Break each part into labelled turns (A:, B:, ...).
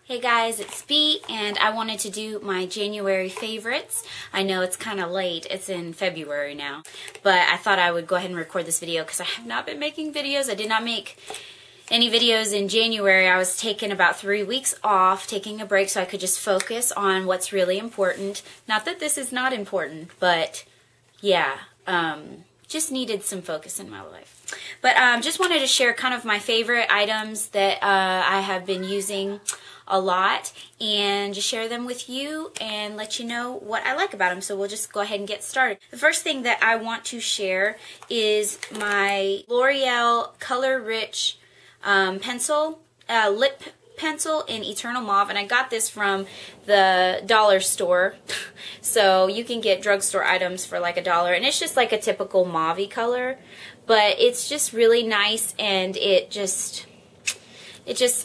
A: Hey guys, it's Bea, and I wanted to do my January favorites. I know it's kind of late, it's in February now, but I thought I would go ahead and record this video because I have not been making videos. I did not make any videos in January. I was taking about 3 weeks off, taking a break so I could just focus on what's really important. Not that this is not important, but yeah, just needed some focus in my life. But just wanted to share kind of my favorite items that I have been using a lot and just share them with you and let you know what I like about them. So we'll just go ahead and get started. The first thing that I want to share is my L'Oreal Color Rich pencil, lip pencil in Eternal Mauve, and I got this from the dollar store. So you can get drugstore items for like $1, and it's just like a typical mauve-y color, but it's just really nice, and it just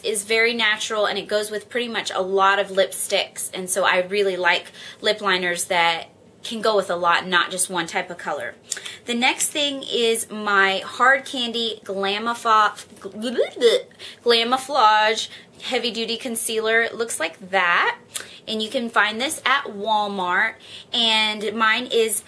A: is very natural, and it goes with pretty much a lot of lipsticks. And so I really like lip liners that can go with a lot, not just one type of color. The next thing is my Hard Candy Glamoflauge Heavy Duty Concealer. It looks like that, and you can find this at Walmart, and mine is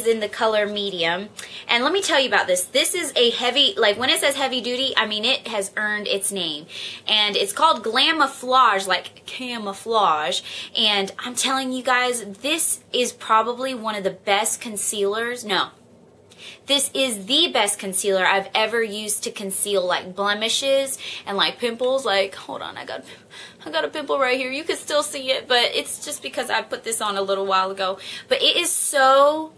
A: in the color medium. And let me tell you about this. This is a heavy, like when it says heavy duty, I mean it has earned its name, and it's called Glamoflauge, like camouflage. And I'm telling you guys, this is probably one of the best concealers. No, this is the best concealer I've ever used to conceal like blemishes and like pimples. Like, hold on, I got a pimple right here. You can still see it, but it's just because I put this on a little while ago. But it is so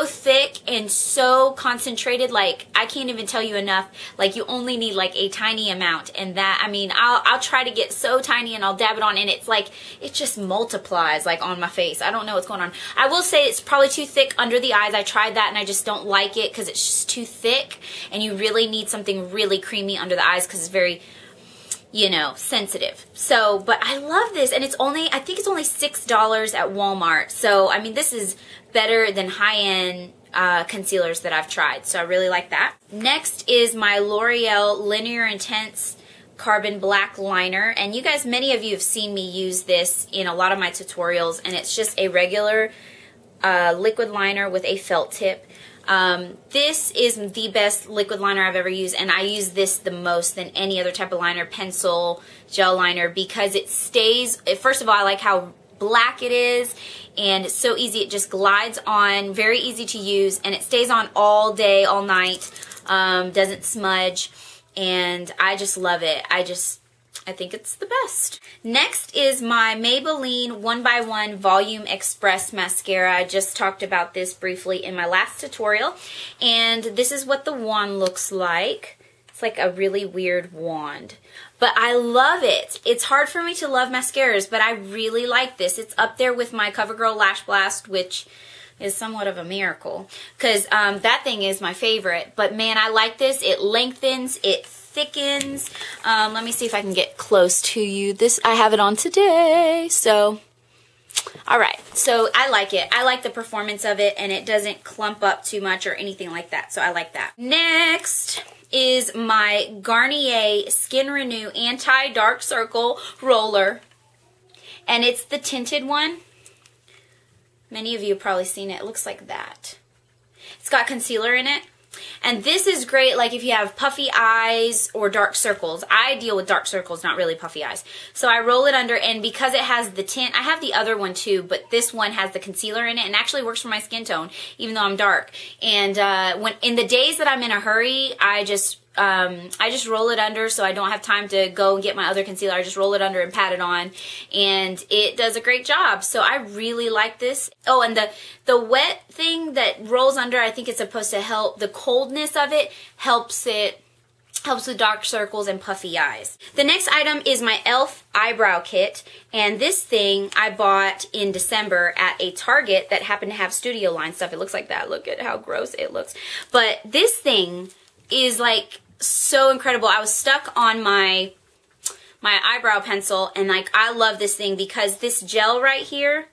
A: thick and so concentrated, like I can't even tell you enough. Like, you only need like a tiny amount, and that, I mean, I'll try to get so tiny and I'll dab it on, and it's like it just multiplies like on my face. I don't know what's going on. I will say it's probably too thick under the eyes. I tried that and I just don't like it because it's just too thick, and you really need something really creamy under the eyes because it's very, you know, sensitive. So, but I love this, and it's only, I think it's only $6 at Walmart. So, I mean, this is better than high-end concealers that I've tried. So I really like that. Next is my L'Oreal Linear Intense Carbon Black Liner. And you guys, many of you have seen me use this in a lot of my tutorials, and it's just a regular liquid liner with a felt tip. This is the best liquid liner I've ever used, and I use this the most than any other type of liner, pencil, gel liner, because it stays, first of all, I like how black it is, and it's so easy. It just glides on, very easy to use, and it stays on all day, all night, doesn't smudge, and I just love it. I think it's the best. Next is my Maybelline 1x1 Volume Express Mascara. I just talked about this briefly in my last tutorial, and this is what the wand looks like. It's like a really weird wand, but I love it. It's hard for me to love mascaras, but I really like this. It's up there with my CoverGirl Lash Blast, which is somewhat of a miracle, because that thing is my favorite. But man, I like this. It lengthens, it thickens. Let me see if I can get close to you. This, I have it on today, so alright, so I like it. I like the performance of it, and it doesn't clump up too much or anything like that, so I like that. Next is my Garnier Skin Renew Anti-Dark Circle Roller, and it's the tinted one. Many of you have probably seen it. It looks like that. It's got concealer in it. And this is great, like if you have puffy eyes or dark circles. I deal with dark circles, not really puffy eyes. So I roll it under, and because it has the tint, I have the other one too, but this one has the concealer in it, and actually works for my skin tone, even though I'm dark. And when in the days that I'm in a hurry, I just roll it under, so I don't have time to go and get my other concealer. I just roll it under and pat it on, and it does a great job. So I really like this. Oh, and the wet thing that rolls under, I think it's supposed to help. The coldness of it helps with dark circles and puffy eyes. The next item is my e.l.f. eyebrow kit, and this thing I bought in December at a Target that happened to have Studio Line stuff. It looks like that. Look at how gross it looks. But this thing is like so incredible. I was stuck on my eyebrow pencil, and like I love this thing because this gel right here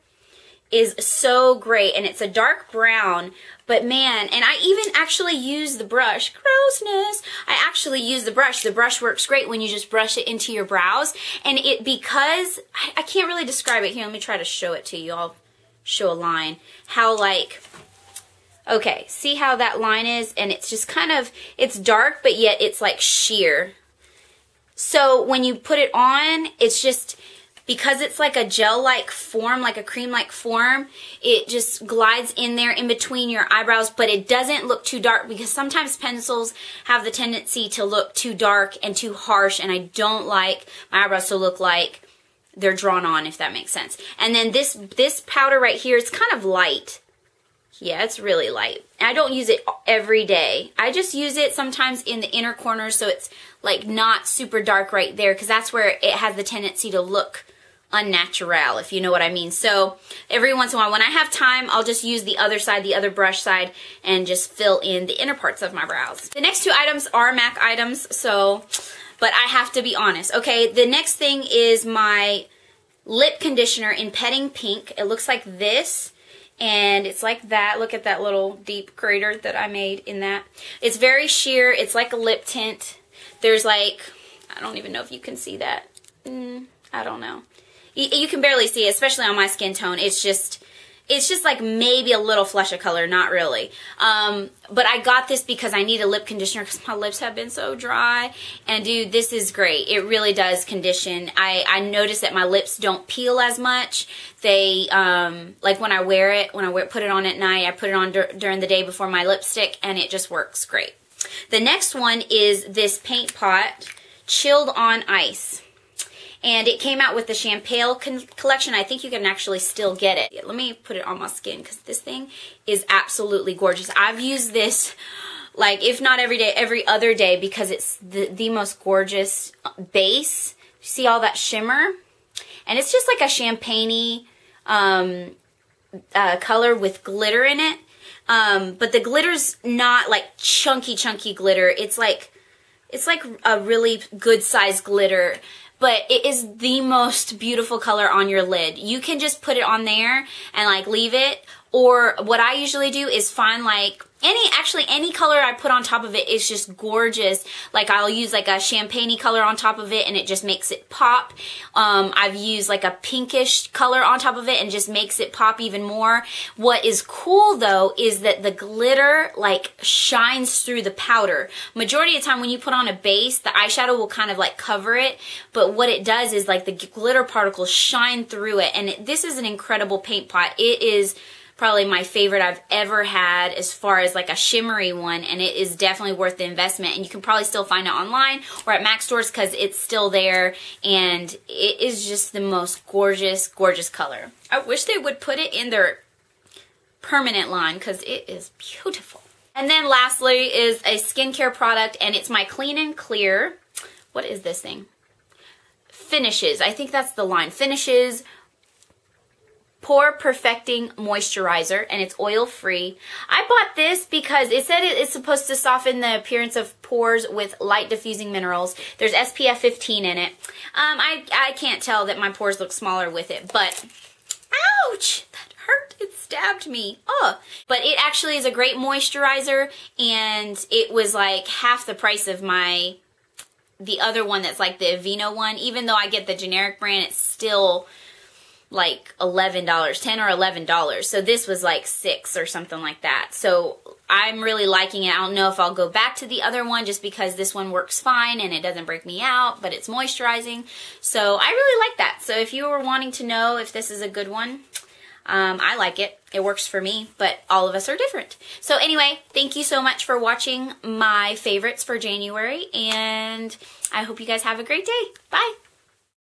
A: is so great, and it's a dark brown, but man, and I even actually use the brush. Grossness. I actually use the brush. The brush works great when you just brush it into your brows, and because I can't really describe it. Here, let me try to show it to you. I'll show a line. How like, okay, see how that line is, and it's just kind of, it's dark, but yet it's like sheer. So when you put it on, it's just, because it's like a gel-like form, like a cream-like form, it just glides in there in between your eyebrows, but it doesn't look too dark, because sometimes pencils have the tendency to look too dark and too harsh, and I don't like my eyebrows to look like they're drawn on, if that makes sense. And then this powder right here, it's kind of light. Yeah, it's really light. I don't use it every day. I just use it sometimes in the inner corners, so it's like not super dark right there, because that's where it has the tendency to look unnatural, if you know what I mean. So every once in a while, when I have time, I'll just use the other side, the other brush side, and just fill in the inner parts of my brows. The next two items are MAC items, but I have to be honest. Okay, the next thing is my lip conditioner in Petting Pink. It looks like this, and it's like that. Look at that little deep crater that I made in that. It's very sheer. It's like a lip tint. There's like, I don't even know if you can see that. I don't know. You can barely see it, especially on my skin tone. It's just like maybe a little flush of color, not really. But I got this because I need a lip conditioner because my lips have been so dry. And dude, this is great. It really does condition. I notice that my lips don't peel as much. They, like when I wear it, put it on at night, I put it on during the day before my lipstick, and it just works great. The next one is this Paint Pot Chilled on Ice. And it came out with the Champagne collection. I think you can actually still get it. Let me put it on my skin, because this thing is absolutely gorgeous. I've used this, like, if not every day, every other day, because it's the most gorgeous base. See all that shimmer? And it's just like a champagne-y color with glitter in it. But the glitter's not like chunky glitter. It's like a really good size glitter. But it is the most beautiful color on your lid. You can just put it on there and like leave it. Or what I usually do is find like any color I put on top of it is just gorgeous. Like I'll use like a champagne-y color on top of it, and it just makes it pop. I've used like a pinkish color on top of it and just makes it pop even more. What is cool though is that the glitter like shines through the powder. Majority of the time when you put on a base, the eyeshadow will kind of like cover it, but what it does is like the glitter particles shine through it, and this is an incredible paint pot. It is probably my favorite I've ever had as far as like a shimmery one, and it is definitely worth the investment. And you can probably still find it online or at MAC stores because it's still there, and it is just the most gorgeous color. I wish they would put it in their permanent line because it is beautiful. And then lastly is a skincare product, and it's my Clean and Clear. What is this thing? Finishes. I think that's the line. Finishes Pore Perfecting Moisturizer, and it's oil free. I bought this because it said it's supposed to soften the appearance of pores with light diffusing minerals. There's SPF 15 in it. I can't tell that my pores look smaller with it, but ouch, that hurt. It stabbed me. Oh, but it actually is a great moisturizer, and it was like half the price of the other one that's like the Aveeno one. Even though I get the generic brand, it's still like $11, $10 or $11. So this was like $6 or something like that. So I'm really liking it. I don't know if I'll go back to the other one just because this one works fine and it doesn't break me out, but it's moisturizing. So I really like that. So if you were wanting to know if this is a good one, I like it. It works for me, but all of us are different. So anyway, thank you so much for watching my favorites for January, and I hope you guys have a great day. Bye.